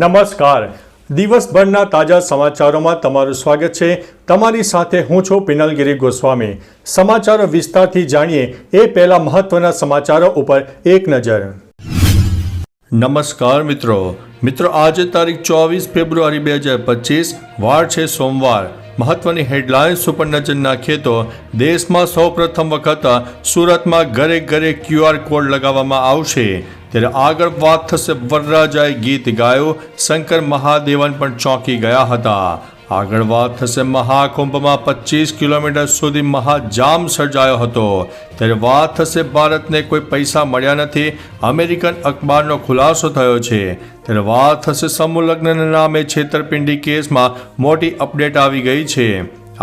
નમસ્કાર. દિવસભરના તાજા સમાચારોમાં તમારું સ્વાગત છે. તમારી સાથે હું છું પિનલગીરી ગોસ્વામી. સમાચારો વિસ્તારથી જાણીએ એ પહેલા મહત્વના સમાચારો ઉપર એક નજર. નમસ્કાર મિત્રો આજે તારીખ 24 ફેબ્રુઆરી 2025 વાર છે સોમવાર. મહત્વની હેડલાઇન્સ ઉપર નજર નાખીએ તો દેશમાં સૌપ્રથમ વખત સુરતમાં ઘરે ઘરે QR કોડ લગાવવામાં આવશે. ત્યારે આગળ વાત થશે વરરાજાએ ગીત ગાયું, શંકર મહાદેવન પણ ચોંકી ગયા હતા. આગળ વાત થશે મહાકુંભમાં 25 કિલોમીટર સુધી મહાજામ સર્જાયો હતો. ત્યારે વાત થશે ભારતને કોઈ પૈસા મળ્યા નથી, અમેરિકન અખબારનો ખુલાસો થયો છે. ત્યારે વાત થશે સમૂહ લગ્નના નામે છેતરપિંડી કેસમાં મોટી અપડેટ આવી ગઈ છે.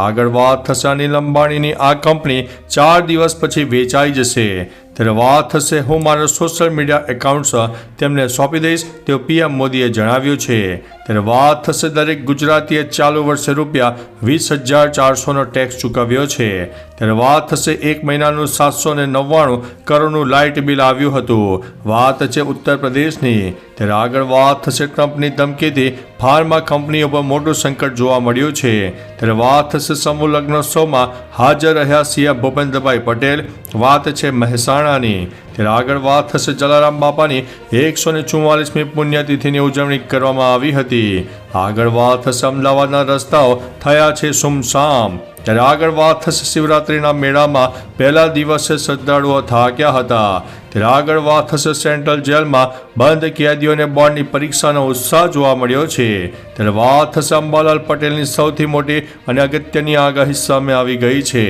આગળ વાત થશે અનિલ અંબાણીની આ કંપની 4 દિવસ પછી વેચાઈ જશે. ત્યારે વાત થશે હું મારો સોશિયલ મીડિયા એકાઉન્ટ્સ તેમને સોંપી દઈશ તેવું પીએમ મોદીએ જણાવ્યું છે. ત્યારે વાત થશે દરેક ગુજરાતીએ ચાલુ વર્ષે ₹20,400નો ટેક્સ ચૂકવ્યો છે. ત્યારે વાત થશે એક મહિનાનું 799 કરોડનું લાઇટ બિલ આવ્યું હતું. વાત છે ઉત્તર પ્રદેશની. ત્યારે આગળ વાત થશે ટ્રમ્પની ધમકીથી ફાર્મા કંપનીઓ પર મોટું સંકટ જોવા મળ્યું છે. ત્યારે વાત થશે સમૂહ લગ્નોત્સવમાં હાજર રહ્યા સીએમ ભૂપેન્દ્રભાઈ પટેલ. વાત છે મહેસાણાની. ત્યારે આગળ વાત થશે જલારામ બાપાની 144મી પુણ્યતિથિની ઉજવણી કરવામાં આવી હતી. આગળ વાત થશે અમદાવાદના રસ્તાઓ થયા છે સુમસામ. ત્યારે આગળ વાત થશે શિવરાત્રિના મેળામાં પહેલા દિવસે શ્રદ્ધાળુઓ થાક્યા હતા. ત્યારે આગળ વાત થશે સેન્ટ્રલ જેલમાં બંધ કેદીઓને બોર્ડની પરીક્ષાનો ઉત્સાહ જોવા મળ્યો છે. ત્યારે વાત થશે અંબાલાલ પટેલની સૌથી મોટી અને અગત્યની આગાહી સામે આવી ગઈ છે.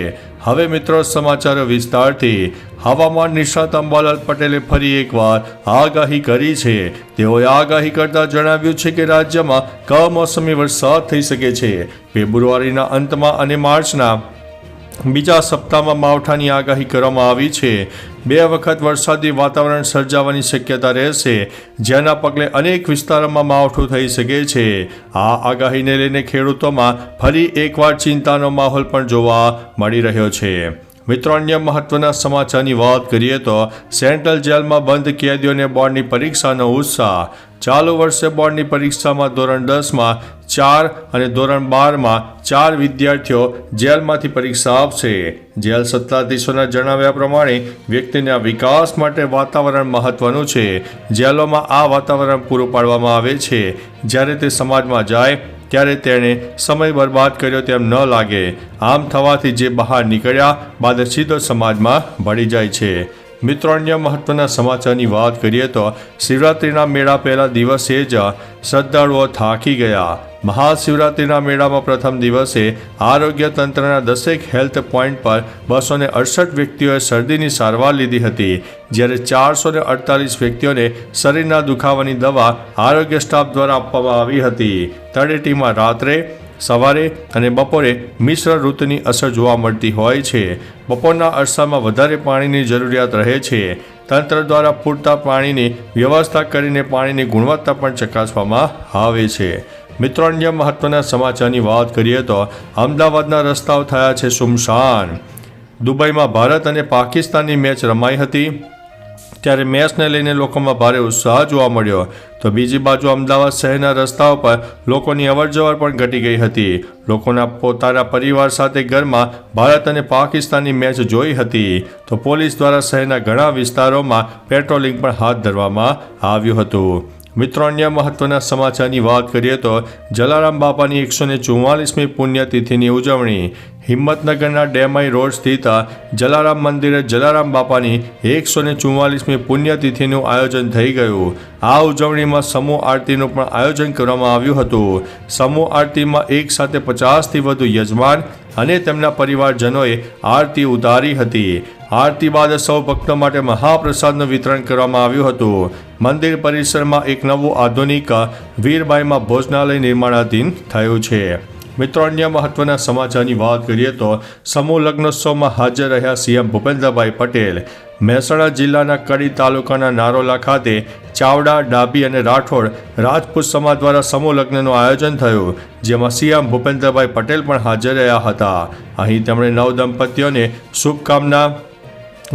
હવે મિત્રો સમાચારો વિસ્તારથી. હવામાન નિષ્ણાત અંબાલાલ પટેલે ફરી એકવાર આગાહી કરી છે. તેઓએ આગાહી કરતા જણાવ્યું છે કે રાજ્યમાં કમોસમી વરસાદ થઈ શકે છે. ફેબ્રુઆરીના અંતમાં અને માર્ચના બીજા સપ્તાહમાં માવઠાની આગાહી કરવામાં આવી છે. 2 વખત વરસાદી વાતાવરણ સર્જાવાની શક્યતા રહેશે, જેના પગલે અનેક વિસ્તારોમાં માવઠું થઈ શકે છે. આ આગાહીને લઈને ખેડૂતોમાં ફરી એકવાર ચિંતાનો માહોલ પણ જોવા મળી રહ્યો છે. મિત્રો અન્ય મહત્વના સમાચારની વાત કરીએ તો સેન્ટ્રલ જેલમાં બંધ કેદીઓને બોર્ડની પરીક્ષાનો ઉત્સાહ. ચાલુ વર્ષે બોર્ડની પરીક્ષામાં ધોરણ 10માં 4 અને ધોરણ 12માં 4 વિદ્યાર્થીઓ જેલમાંથી પરીક્ષા આપશે. જેલ સત્તાધીશોના જણાવ્યા પ્રમાણે વ્યક્તિના વિકાસ માટે વાતાવરણ મહત્વનું છે. જેલોમાં આ વાતાવરણ પૂરું પાડવામાં આવે છે. જ્યારે તે સમાજમાં જાય ત્યારે તેણે સમય બરબાદ કર્યો તેમ ન લાગે. આમ થવાથી જે બહાર નીકળ્યા બાદ સીધો સમાજમાં ભળી જાય છે. મિત્રો અન્ય મહત્વના સમાચારની વાત કરીએ તો શિવરાત્રિના મેળા પહેલા દિવસે જ શ્રદ્ધાળુઓ થાકી ગયા. મહાશિવરાત્રિના મેળામાં પ્રથમ દિવસે આરોગ્ય તંત્રના 10 હેલ્થ પોઈન્ટ પર 268 વ્યક્તિઓએ શરદીની સારવાર લીધી હતી. જ્યારે 448 વ્યક્તિઓને શરીરના દુખાવાની દવા આરોગ્ય સ્ટાફ દ્વારા આપવામાં આવી હતી. તળેટીમાં રાત્રે, સવારે અને બપોરે મિશ્ર ઋતુની અસર જોવા મળતી હોય છે. બપોરના અરસામાં વધારે પાણીની જરૂરિયાત રહે છે. તંત્ર દ્વારા પૂરતા પાણીની વ્યવસ્થા કરીને પાણીની ગુણવત્તા પણ ચકાસવામાં આવે છે. મિત્રો અન્ય મહત્વના સમાચારની વાત કરીએ તો અમદાવાદના રસ્તાઓ થયા છે સુમસાન. દુબઈમાં ભારત અને પાકિસ્તાનની મેચ રમાઈ હતી. ત્યારે મેચને લઈને લોકોમાં ભારે ઉત્સાહ જોવા મળ્યો. તો બીજી બાજુ અમદાવાદ શહેરના રસ્તાઓ પર લોકોની અવરજવર પણ ઘટી ગઈ હતી. લોકોના પોતાના પરિવાર સાથે ઘરમાં ભારત અને પાકિસ્તાનની મેચ જોઈ હતી. તો પોલીસ દ્વારા શહેરના ઘણા વિસ્તારોમાં પેટ્રોલિંગ પણ હાથ ધરવામાં આવ્યું હતું. મિત્રો અન્ય મહત્વના સમાચારની વાત કરીએ તો જલારામ બાપાની 144મી પુણ્યતિથિની ઉજવણી. હિંમતનગરના ડેમાઈ રોડ સ્થિત જલારામ મંદિરે જલારામ બાપાની 144મી પુણ્યતિથિનું આયોજન થઈ ગયું. આ ઉજવણીમાં સમૂહ આરતીનું પણ આયોજન કરવામાં આવ્યું હતું. સમૂહ આરતીમાં એક સાથે 50થી વધુ યજમાન અને તેમના પરિવારજનોએ આરતી ઉતારી હતી. આરતી બાદ સૌ ભક્તો માટે મહાપ્રસાદનું વિતરણ કરવામાં આવ્યું હતું. મંદિર પરિસરમાં એક નવું આધુનિક વીરબાઈમાં ભોજનાલય નિર્માણાધીન થયું છે. મિત્રો અન્ય મહત્વના સમાચારની વાત કરીએ તો સમૂહ લગ્નોત્સવમાં હાજર રહ્યા સીએમ ભૂપેન્દ્રભાઈ પટેલ. મહેસાણા જિલ્લાના કડી તાલુકાના નારોલા ખાતે ચાવડા, ડાભી અને રાઠોડ રાજપૂત સમાજ દ્વારા સમૂહ લગ્નનું આયોજન થયું, જેમાં સીએમ ભૂપેન્દ્રભાઈ પટેલ પણ હાજર રહ્યા હતા. અહીં તેમણે નવ દંપતીઓને શુભકામના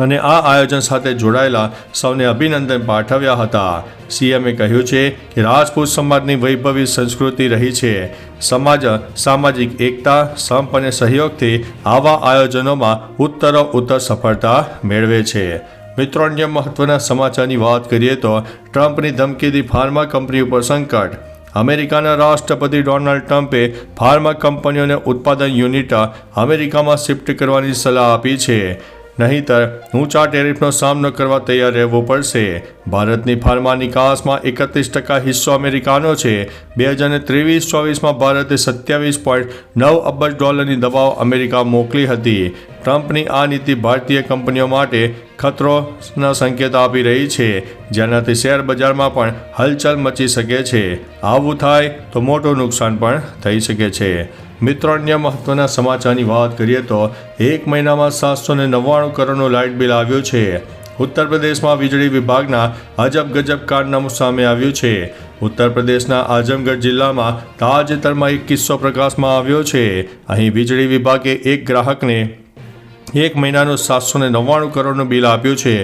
અને આ આયોજન સાથે જોડાયેલા સૌને અભિનંદન પાઠવ્યા હતા. સીએમએ કહ્યું છે કે રાજપૂત સમાજની વૈભવી સંસ્કૃતિ રહી છે. સમાજ સામાજિક એકતા, સંપ અને સહયોગથી આવા આયોજનોમાં ઉત્તરોત્તર સફળતા મેળવે છે. મિત્રો, અન્ય મહત્વના સમાચારની વાત કરીએ તો ટ્રમ્પની ધમકીથી ફાર્મા કંપની ઉપર સંકટ. અમેરિકાના રાષ્ટ્રપતિ ડોનાલ્ડ ટ્રમ્પે ફાર્મા કંપનીઓને ઉત્પાદન યુનિટ અમેરિકામાં શિફ્ટ કરવાની સલાહ આપી છે. નહીંતર ઊંચા ટેરિફનો સામનો કરવા તૈયાર રહેવું પડશે. ભારતની ફાર્મા નિકાસમાં 31% હિસ્સો અમેરિકાનો છે. 2023-24માં ભારતે $27.9 અબજ દવાઓ અમેરિકા મોકલી હતી. ટ્રમ્પની આ નીતિ ભારતીય કંપનીઓ માટે ખતરોના સંકેત આપી રહી છે, જેનાથી શેર બજારમાં પણ હલચલ મચી શકે છે. આવું થાય તો મોટું નુકસાન પણ થઈ શકે છે. મિત્રો, અન્ય મહત્વના સમાચારની વાત કરીએ તો એક મહિનામાં 799 કરોડનું લાઇટ બિલ આવ્યું છે. ઉત્તર પ્રદેશમાં વીજળી વિભાગના અજબ ગજબ કારનામું સામે આવ્યું છે. ઉત્તર પ્રદેશના આઝમગઢ જિલ્લામાં તાજેતરમાં એક કિસ્સો પ્રકાશમાં આવ્યો છે. અહીં વીજળી વિભાગે એક ગ્રાહકને એક મહિનાનું 799 કરોડનું બિલ આપ્યું છે.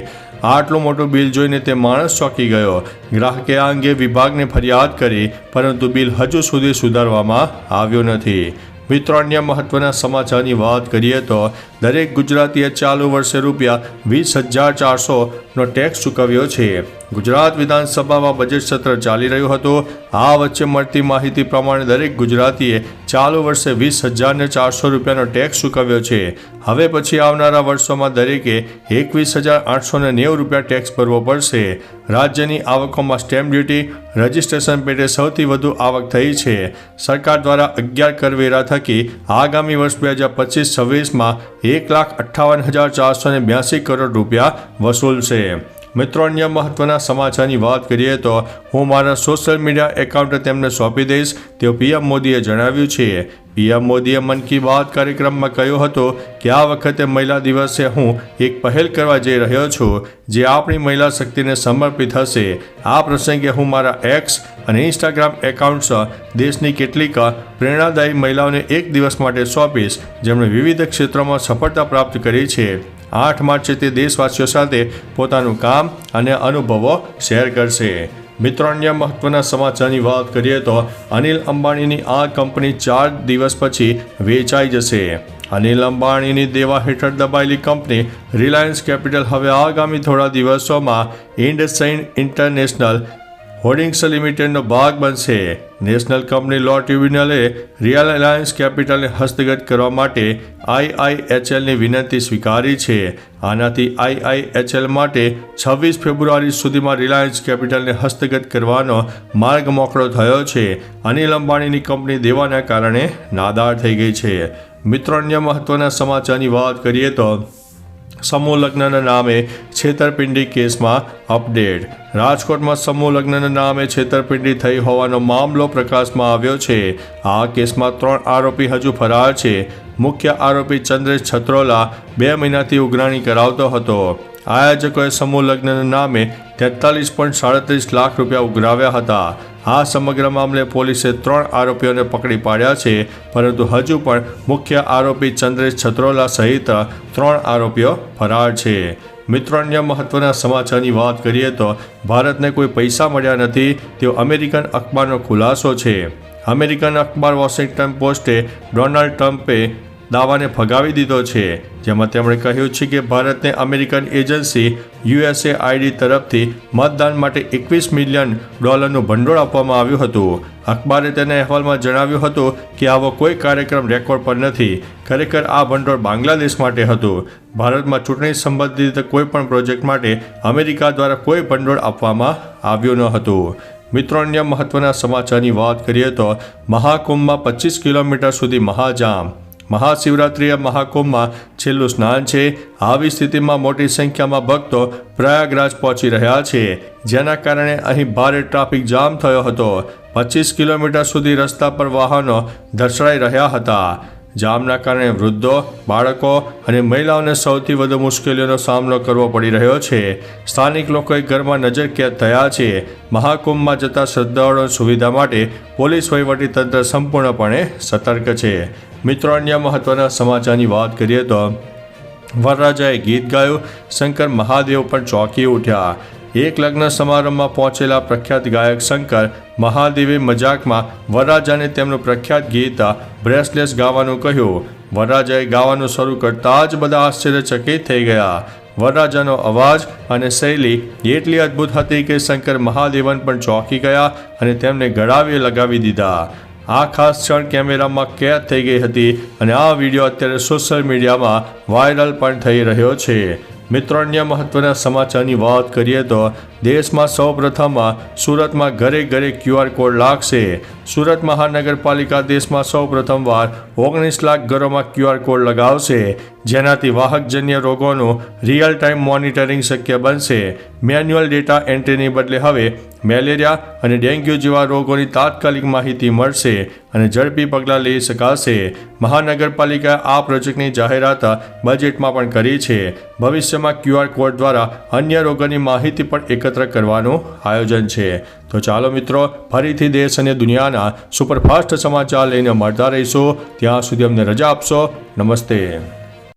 આટલું મોટું બિલ જોઈને તે માણસ ચોંકી ગયો. ગ્રાહકે આ અંગે વિભાગને ફરિયાદ કરી, પરંતુ બિલ હજુ સુધી સુધારવામાં આવ્યું નથી. મિત્રો, અન્ય મહત્વના સમાચારની વાત કરીએ તો દરેક ગુજરાતીએ ચાલુ વર્ષે ₹20,400નો ટેક્સ ચૂકવ્યો છે. ગુજરાત વિધાનસભામાં બજેટ સત્ર ચાલી રહ્યું હતું. આ વચ્ચે મળતી માહિતી પ્રમાણે દરેક ગુજરાતીએ ચાલુ વર્ષે ₹20,400નો ટેક્સ ચૂકવ્યો છે. હવે પછી આવનારા વર્ષોમાં દરેકે ₹21,890 ટેક્સ ભરવો પડશે. રાજ્યની આવકોમાં સ્ટેમ્પ ડ્યુટી, રજિસ્ટ્રેશન પેટે સૌથી વધુ આવક થઈ છે. સરકાર દ્વારા 11 કરવેરા થકી આગામી વર્ષ 2025-26માં ₹1,58,482 કરોડ વસૂલશે. મિત્રો, અન્ય મહત્વના સમાચારની વાત કરીએ તો હું મારા સોશિયલ મીડિયા એકાઉન્ટ તેમને સોંપી દઈશ તેવું પીએમ મોદીએ જણાવ્યું છે. પીએમ મોદીએ મન કી બાત કાર્યક્રમમાં કહ્યું હતું કે આ વખતે મહિલા દિવસે હું એક પહેલ કરવા જઈ રહ્યો છું, જે આપણી મહિલા શક્તિને સમર્પિત હશે. આ પ્રસંગે હું મારા એક્સ અને ઇન્સ્ટાગ્રામ એકાઉન્ટ્સ દેશની કેટલીક પ્રેરણાદાયી મહિલાઓને એક દિવસ માટે સોંપીશ, જેમણે વિવિધ ક્ષેત્રોમાં સફળતા પ્રાપ્ત કરી છે. 8 માર્ચે તે દેશવાસીઓ સાથે પોતાનું કામ અને અનુભવો શેર કરશે. મિત્રો, અન્ય મહત્વના સમાચારની વાત કરીએ તો અનિલ અંબાણીની આ કંપની 4 દિવસ પછી વેચાઈ જશે. અનિલ અંબાણીની દેવા હેઠળ દબાયેલી કંપની રિલાયન્સ કેપિટલ હવે આગામી થોડા દિવસોમાં ઇન્ડસઇન્ડ ઇન્ટરનેશનલ હોલ્ડિંગ્સ લિમિટેડનો ભાગ બનશે. નેશનલ કંપની લો ટ્રિબ્યુનલે રિલાયન્સ કેપિટલને હસ્તગત કરવા માટે IIHLની વિનંતી સ્વીકારી છે. આનાથી IIHL માટે 26 ફેબ્રુઆરી સુધીમાં રિલાયન્સ કેપિટલને હસ્તગત કરવાનો માર્ગ મોકળો થયો છે. અનિલ અંબાણીની કંપની દેવાના કારણે નાદાર થઈ ગઈ છે. મિત્રો, અન્ય મહત્વના સમાચારની વાત કરીએ તો સમૂહ લગ્નના નામે છેતરપિંડી કેસમાં અપડેટ. રાજકોટમાં સમૂહ લગ્નના નામે છેતરપિંડી થઈ હોવાનો મામલો પ્રકાશમાં આવ્યો છે. આ કેસમાં 3 આરોપી હજુ ફરાર છે. મુખ્ય આરોપી ચંદ્રેશ છત્રોલા 2 મહિનાથી ઉઘરાણી કરાવતો હતો. આયોજકોએ સમૂહ લગ્નના નામે ₹43.37 લાખ ઉઘરાવ્યા હતા. આ સમગ્ર મામલે પોલીસે 3 આરોપીઓને પકડી પાડ્યા છે, પરંતુ હજુ પણ મુખ્ય આરોપી ચંદ્રેશ છત્રોલા સહિત 3 આરોપીઓ ફરાર છે. મિત્રો, અન્ય મહત્વના સમાચારની વાત કરીએ તો ભારતને કોઈ પૈસા મળ્યા નથી તેવો અમેરિકન અખબારનો ખુલાસો છે. અમેરિકન અખબાર વોશિંગ્ટન પોસ્ટે ડોનાલ્ડ ટ્રમ્પે દાવાને ફગાવી દીધો છે, જેમાં તેમણે કહ્યું છે કે ભારતને અમેરિકન એજન્સી USAID તરફથી મતદાન માટે $21 મિલિયન ભંડોળ આપવામાં આવ્યું હતું. અખબારે તેના અહેવાલમાં જણાવ્યું હતું કે આવો કોઈ કાર્યક્રમ રેકોર્ડ પર નથી. ખરેખર આ ભંડોળ બાંગ્લાદેશ માટે હતું. ભારતમાં ચૂંટણી સંબંધિત કોઈપણ પ્રોજેક્ટ માટે અમેરિકા દ્વારા કોઈ ભંડોળ આપવામાં આવ્યું ન હતું. મિત્રો, અન્ય મહત્વના સમાચારની વાત કરીએ તો મહાકુંભમાં 25 કિલોમીટર સુધી મહાજામ. મહાશિવરાત્રિએ મહાકુંભમાં છેલ્લું સ્નાન છે. આવી સ્થિતિમાં મોટી સંખ્યામાં ભક્તો પ્રયાગરાજ પહોંચી રહ્યા છે, જેના કારણે અહીં ભારે ટ્રાફિક જામ થયો હતો. 25 કિલોમીટર સુધી રસ્તા પર વાહનો ધસડાઈ રહ્યા હતા. જામના કારણે વૃદ્ધો, બાળકો અને મહિલાઓને સૌથી વધુ મુશ્કેલીઓનો સામનો કરવો પડી રહ્યો છે. સ્થાનિક લોકોએ ઘરમાં નજરકેદ થયા છે. મહાકુંભમાં જતા શ્રદ્ધાળુઓની સુવિધા માટે પોલીસ વહીવટીતંત્ર સંપૂર્ણપણે સતર્ક છે. મિત્રો, અન્ય મહત્વના સમાચારની વાત કરીએ તો વરરાજાએ ગીત ગાયું, શંકર મહાદેવ પણ ચોંકી ઉઠ્યા. એક લગ્ન સમારંભમાં પહોંચેલા પ્રખ્યાત ગાયક શંકર મહાદેવે મજાકમાં વરરાજાને તેમનું પ્રખ્યાત ગીત બ્રેસલેસ ગાવાનું કહ્યું. વરરાજાએ ગાવાનું શરૂ કરતાં જ બધા આશ્ચર્યચકિત થઈ ગયા. વરરાજાનો અવાજ અને શૈલી એટલી અદ્ભુત હતી કે શંકર મહાદેવન પણ ચોંકી ગયા અને તેમને ગળાવે લગાવી દીધા. આ ખાસ ક્ષણ કેમેરામાં કેદ થઈ ગઈ હતી અને આ વિડીયો અત્યારે સોશિયલ મીડિયામાં વાયરલ પણ થઈ રહ્યો છે. મિત્રો, અન્ય મહત્વના સમાચારની વાત કરીએ તો દેશમાં સૌપ્રથમ સુરતમાં ઘરે ઘરે QR કોડ લાગશે. સુરત મહાનગરપાલિકા દેશમાં સૌપ્રથમવાર 19 લાખ ઘરોમાં QR કોડ લગાવશે, જેનાથી વાહકજન્ય રોગોનું રિયલ ટાઈમ મોનિટરિંગ શક્ય બનશે. મેન્યુઅલ ડેટા એન્ટ્રીની બદલે હવે મેલેરિયા અને ડેન્ગ્યુ જેવા રોગોની તાત્કાલિક માહિતી મળશે અને ઝડપી પગલાં લઈ શકાશે. મહાનગરપાલિકાએ આ પ્રોજેક્ટની જાહેરાત બજેટમાં પણ કરી છે. ભવિષ્યમાં QR કોડ દ્વારા અન્ય રોગોની માહિતી પણ એકત્ર કરવાનું આયોજન છે. તો ચાલો મિત્રો, ફરીથી દેશ અને દુનિયાના સુપરફાસ્ટ સમાચાર લઈને મળતા રહીશું. ત્યાં સુધી અમને રજા આપશો. નમસ્તે.